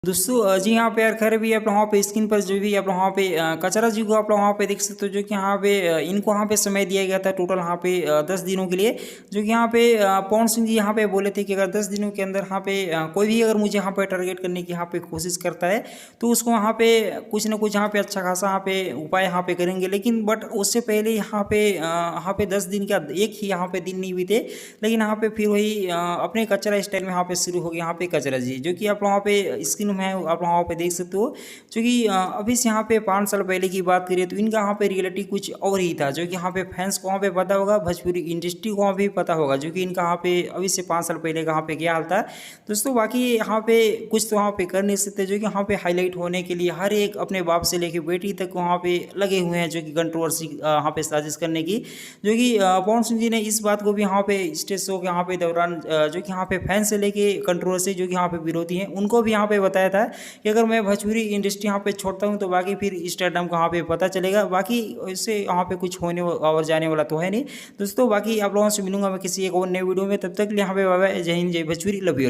दोस्तों जी यहाँ पे यार खैर भी आप लोग वहाँ पे स्क्रीन पर जो भी आप लोग वहाँ पे कचरा जी को आप लोग वहाँ पे देख सकते हो, जो कि यहाँ पे इनको वहाँ पे समय दिया गया था टोटल यहाँ पे 10 दिनों के लिए। जो कि यहाँ पे पवन सिंह जी यहाँ पे बोले थे कि अगर 10 दिनों के अंदर यहाँ पे कोई भी अगर मुझे यहाँ पे टारगेट करने की यहाँ पे कोशिश करता है तो उसको वहाँ पे कुछ ना कुछ यहाँ पे अच्छा खासा यहाँ पे उपाय यहाँ पे करेंगे। लेकिन बट उससे पहले यहाँ पे 10 दिन का एक ही यहाँ पे दिन नहीं बीते, लेकिन यहाँ पे फिर वही अपने कचरा स्टाइल में यहाँ पे शुरू हो गया यहाँ पे कचरा जी, जो कि आप वहाँ पे स्क्रीन में आप वहाँ पे देख सकते हो। क्योंकि अभी से यहाँ पे 5 साल पहले की बात करिए तो इनका यहाँ पे रियलिटी कुछ और ही था, जो कि यहाँ पे फैंस को वहाँ पे पता होगा, भोजपुरी इंडस्ट्री को वहाँ पे पता होगा, जो कि इनका यहाँ पे अभी से 5 साल पहले का यहाँ पे क्या हाल था दोस्तों। बाकी यहाँ पे कुछ तो वहाँ पे कर नहीं सकते, जो कि यहाँ पे हाईलाइट होने के लिए हर एक अपने बाप से लेके बेटी तक वहाँ पे लगे हुए हैं, जो कि कंट्रोवर्सी यहाँ पे साजिश करने की। जो कि पवन सिंह जी ने इस बात को भी यहाँ पे स्टेज शो के यहाँ पे दौरान जो कि यहाँ पे फैन से लेके कंट्रोवर्सी जो कि यहाँ पे विरोधी हैं उनको भी यहाँ पे बताया था कि अगर मैं भोजपुरी इंडस्ट्री यहाँ पे छोड़ता हूँ तो बाकी फिर स्टारडम को यहाँ पे पता चलेगा, बाकी इससे यहाँ पे कुछ होने और जाने वाला तो है नहीं दोस्तों। बाकी आप लोगों से मिलूंगा मैं किसी एक और नए वीडियो में, तब तक के लिए यहाँ पे बाय बाय, जय हिंद, जय भोजपुरी, लव यू।